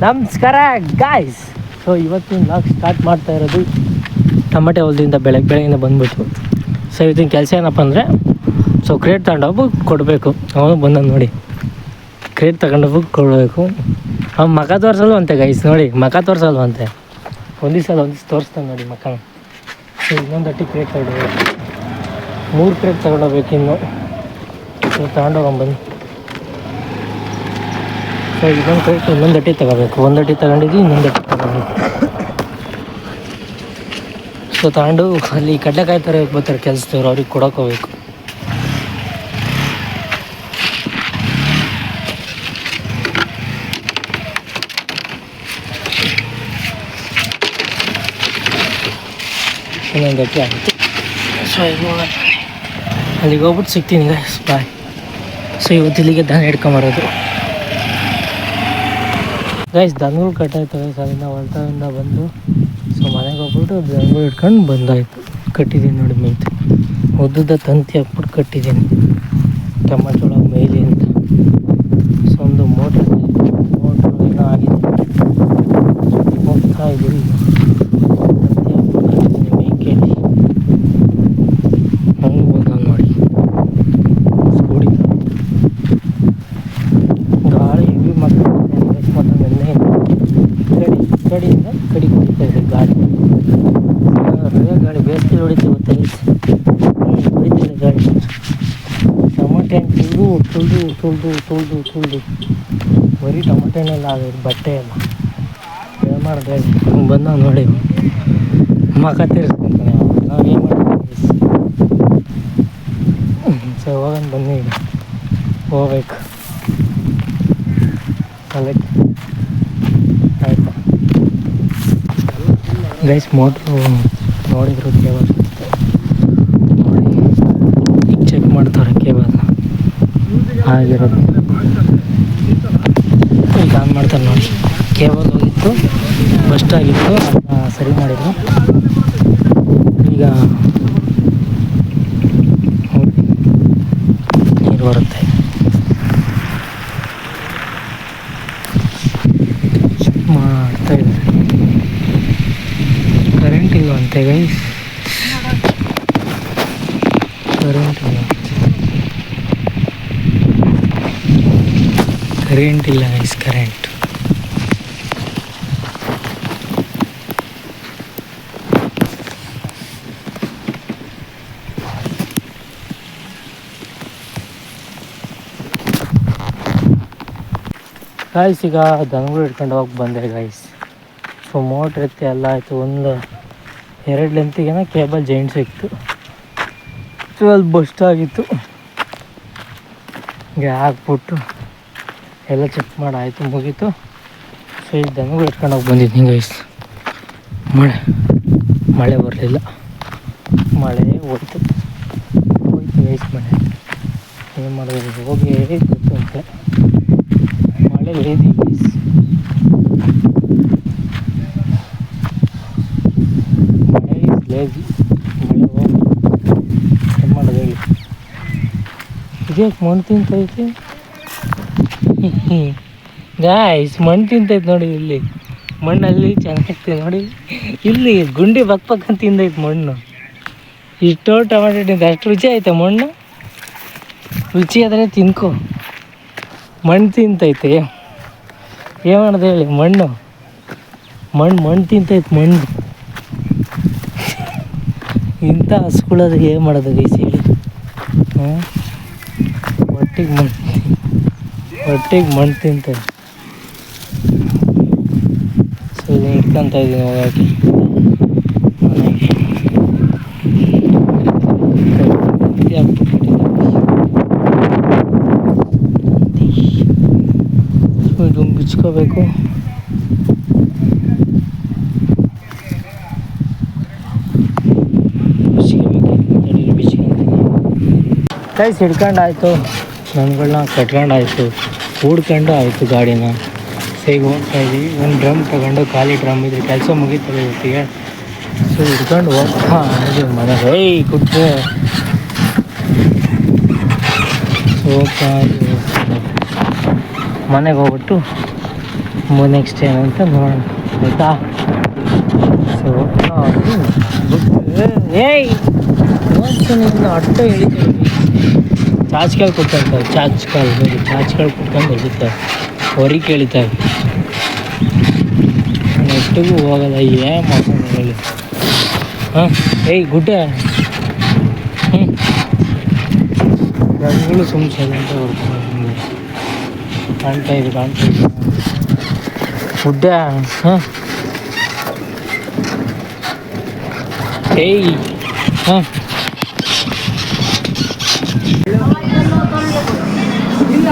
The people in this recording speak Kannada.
ನಮಸ್ಕಾರ ಗಾಯ್ಸ್. ಸೊ ಇವತ್ತಿನ ವ್ಲಾಗ್ ಸ್ಟಾರ್ಟ್ ಮಾಡ್ತಾ ಇರೋದು ಟೊಮೆಟೊ ಹೊಲದಿಂದ ಬೆಳಗ್ಗೆಯಿಂದ ಬಂದ್ಬಿಟ್ಟು. ಸೊ ಇವತ್ತಿನ ಕೆಲಸ ಏನಪ್ಪ ಅಂದರೆ ಕ್ರೇಟ್ ತಗೊಂಡೋಗಿ ಕೊಡಬೇಕು. ಅವನು ಬಂದ ನೋಡಿ, ಕ್ರೇಟ್ ತಗೊಂಡೋಗಿ ಕೊಡಬೇಕು. ಅವ್ನು ಮಗ ತೋರಿಸಲ್ವಂತೆ ಗೈಸ್, ನೋಡಿ ಮಗ ತೋರಿಸಲ್ವಂತೆ. ಒಂದಿವ್ಸ ತೋರಿಸ್ತಾನೆ ನೋಡಿ ಮಕ್ಕನ. ಸೊ ಇನ್ನೊಂದು ಅಟ್ಟಿ ಕ್ರೇಟ್ ತಗೊಂಡೋಗ್ಬೇಕು, 3 ಕ್ರೇಟ್ ತಗೊಂಡೋಗ್ಬೇಕು ಇನ್ನು. ಸೊ ತಗೊಂಡೋಗಂಬನ್ನಿ. ಸೊ ಇದೊಂದು ಕ್ರೇಟ್ ಇನ್ನೊಂದು ಅಟ್ಟಿ ತಗೋಬೇಕು. ಒಂದು ಅಟ್ಟಿ ತಗೊಂಡಿದ್ವಿ, ಇನ್ನೊಂದು ಅಟ್ಟಿ ತಗೋಬೇಕು. ಸೊ ತಗೊಂಡು ಅಲ್ಲಿ ಕಡಲೆಕಾಯಿ ಥರ ಬರ್ತಾರೆ ಕೆಲಸದವ್ರು, ಅವ್ರಿಗೆ ಕೊಡೋಕೆ ಹೋಗ್ಬೇಕು. ಇನ್ನೊಂದು ಅಟ್ಟಿ ಆಯಿತು. ಸೊ ಈಗ ಅಲ್ಲಿಗೆ ಹೋಗ್ಬಿಟ್ಟು ಸಿಗ್ತೀನಿ ಗೈಸ್, ಬಾಯ್. ಸೊ ಇವತ್ತು ಇಲ್ಲಿಗೆ ದನ ಹಿಡ್ಕೊಂಬರೋದು ಗೈಸ್. ದನಗಳು ಕಟ್ಟಾಯ್ತು ಗೈಸ್, ಅಲ್ಲಿಂದ ಹೊಲ್ತದಿಂದ ಬಂದು ಸೊ ಮನೆಗೆ ಹೋಗ್ಬಿಟ್ಟು ದನಗಳು ಹಿಡ್ಕೊಂಡು ಬಂದಾಯಿತು. ಕಟ್ಟಿದ್ದೀನಿ ನೋಡಿ ಮೇಯ್ತು, ಉದ್ದುದ ತಂತಿ ಹಾಕ್ಬಿಟ್ಟು ಕಟ್ಟಿದ್ದೀನಿ ಟೊಮೆಟೊ ಒಳಗೆ ಮೇಯ್ಲಿ ಅಂತ. ಸೊ ಒಂದು ಮೋಟ್ರ್ ಏನೋ ಆಗಿದೆ, ಹೋಗ್ತಾ ಇದ್ದೀವಿ. ತಂತಿ ಹಾಕ್ಬಿಟ್ಟು ಕಟ್ಟಿದ್ದೀನಿ ಮೇಯ್ಕೇಳಿ. ಹಂಗೆ ಹೋದ ನೋಡಿ ಸ್ಕೂಡಿ ಗಾಳಿ ಹೆವಿ ಮತ್ತು ನೆನ್ನೆಯಿಂದ ಕಡಿಯಿಂದ ಕಡಿ ಕುಡಿತಾ ಇದೆ ಗಾಳಿ. ಒಳ್ಳೆ ಗಾಳಿ, ಬೇಸಿಗೆ ಹೊಡಿತೀವಿ ಗೊತ್ತಾ ಹೊಡಿತಿದೆ ಗಾಳಿ. ಟೊಮಟೆ ಹಣ್ಣು ತುಳಿದು ಬರೀ ಟೊಮಟೆ ಹಣ್ಣೆಲ್ಲ ಆಗೋದು, ಬಟ್ಟೆ ಎಲ್ಲ ಏನು ಮಾಡಿದೆ ಬಂದ ನೋಡಿ ಮಕ ತೀರಿಸ್ಕೊಂತಾನೆ. ನಾವು ಏನು ಮಾಡ್ತೀವಿ. ಸೊ ಹೋಗೋಣ ಬನ್ನಿ, ಈಗ ಹೋಗ್ಬೇಕು ಅದಕ್ಕೆ ಆಯಿತಾ ಗೈಸ್. ಮೋಟ್ರು ನೋಡಿದ್ರು ಕೇಬಲ್ ನೋಡಿ, ಈಗ ಚೆಕ್ ಮಾಡ್ತಾರೆ ಕೇಬಲ್ ಆಗಿರೋದು. ಈಗ ಆನ್ ಮಾಡ್ತಾರೆ ನೋಡಿ. ಕೇಬಲ್ ಹೋಗಿತ್ತು, ಬಸ್ಟ್ ಆಗಿತ್ತು, ಅದನ್ನ ಸರಿ ಮಾಡಿದ್ರು. ಈಗ ನೀರು ಬರುತ್ತೆ. ಮಾಡ್ತಾ ಇದ್ದಾರೆ. ಕರೆಂಟ್ ಇಲ್ವಂತೆ ಗೈಸ್, ಕರೆಂಟ್ ಇಲ್ಲ ಗೈಸ್, ಕರೆಂಟ್. ಗಾಯ್ಸ್ ಈಗ ದನಗಳು ಹಿಡ್ಕೊಂಡು ಹೋಗಿ ಬಂದೆ ಗೈಸ್. ಸೊ ಮೋಟ್ರ್ ಎತ್ತಿ ಎಲ್ಲ ಆಯಿತು. ಒಂದು 2 ಲೆಂತಿಗೆನ ಕೇಬಲ್ ಜಾಯಿಂಟ್ ಸಿಕ್ತು. ಸೊ ಅಲ್ಲಿ ಬಸ್ಟ್ ಆಗಿತ್ತು, ಹಿಂಗೆ ಹಾಕ್ಬಿಟ್ಟು ಎಲ್ಲ ಚೆಕ್ ಮಾಡಾಯಿತು, ಮುಗೀತು. ಸೊ ಈಗ ದನಗಳು ಹಿಡ್ಕೊಂಡು ಹೋಗಿ ಬಂದಿದ್ದೀನಿ ಗೈಸ್. ಮಳೆ ಬರಲಿಲ್ಲ, ಮಳೆ ಹೋಯ್ತು ಗೈಸ್. ಮಳೆ ಏನು ಮಾಡೋದು, ಹೋಗಿ ಗೊತ್ತು ಅಂತ ಮಳೆ ಲೇದಿ ಗೈಸ್. ಮಳೆ ಇಸ್ ಲೇದಿ, ಮಳೆ ಹೋಗಿ ಏನು ಮಾಡೋದು ಹೇಳಿ. ಇದ್ಯಾಕೆ ಮಣ್ಣು ತಿಂತೈತಿ ಗಾಯ್ಸ್, ಮಣ್ಣು ತಿಂತೈತೆ ನೋಡಿ. ಇಲ್ಲಿ ಮಣ್ಣಲ್ಲಿ ಚೆನ್ನಾಗ್ತದೆ ನೋಡಿ, ಇಲ್ಲಿ ಗುಂಡಿ ಪಕ್ಕ ತಿಂದೈತೆ ಮಣ್ಣು. ಇಷ್ಟೋ ಟೊಮೆಟೊ ತಿಂತ ಅಷ್ಟು ರುಚಿ ಆಯ್ತಾ ಮಣ್ಣು? ರುಚಿ ಆದರೆ ತಿನ್ಕೊ. ಮಣ್ಣು ತಿಂತೈತೆ, ಏನು ಮಾಡೋದು ಹೇಳಿ. ಮಣ್ಣು ತಿಂತೈತೆ ಮಣ್ಣು. ಇಂಥ ಹಸ್ಕೊಳ್ಳೋದು ಏನು ಮಾಡೋದು ಗೈಸ್ ಹೇಳಿ. ಹೊಟ್ಟೆಗೆ ಮಣ್ಣು ತಿಂತದೆ. ಸೊ ಇದನ್ನ ಇಟ್ಕೊತ ಇದ್ದೀನಿ ಹೋಗೋಕ್ಕೆ ಮನೆಗೆ. ಸೊ ಇದನ್ನು ಬಿಚ್ಕೋಬೇಕು. ಕೈಸ್ ಹಿಡ್ಕೊಂಡು ಆಯಿತು, ನನ್ಗಳನ್ನ ಕಟ್ಕೊಂಡಾಯಿತು, ಹೂಡ್ಕೊಂಡು ಆಯಿತು ಗಾಡಿನ. ಈಗ ಹೋಗ್ತಾ ಇದ್ದೀವಿ. ಒಂದು ಡ್ರಮ್ ತಗೊಂಡು, ಖಾಲಿ ಡ್ರಮ್ ಇದ್ರೆ ಕೆಲಸ ಮುಗೀತದೆ ಇವತ್ತಿಗೆ. ಸೊ ಹಿಡ್ಕೊಂಡು ಹೋಗ್ತಾ ಇದ್ದೀವಿ ಮನೆಗೆ. ಕುಟ್ರೆ ಹೋಗ್ತಾ ಇದ್ದೀವಿ ಮನೆಗೆ ಹೋಗ್ಬಿಟ್ಟು ನೆಕ್ಸ್ಟ್ ಏನಂತ ನೋಡೋಣ ಆಯಿತಾ. ಸೊ ಏಯ್ ಅಟ್ಟು ಎಳಿತೀವಿ, ಚಾಚ್ಕಾಲ್ ಕುಟ್ಕೊಂತಾರೆ, ಚಾಚ್ಕಾಲ್ ಕುಟ್ಕೊಂಡು ಎಳಿತಾರೆ, ಹೊರಿ ಕೇಳಿತಾರೆ. ನೆಟ್ಟಿಗೂ ಹೋಗಲ್ಲ, ಏನು ಮಾಡ್ಕೊಂಡು ಹೇಳಿ. ಹಾಂ ಏಯ್ ಗುಡ್ಡೆ ಜನಗಳು ಸುಮ್ಮನೆ ಅಂತ ಹೊಡ್ಕೊಂಡು ಕಾಣ್ತಾ ಇದೆ ಗುಡ್ಡೆ. ಹಾಂ ಏಯ್ ಹಾಂ ಇಲ್ಲ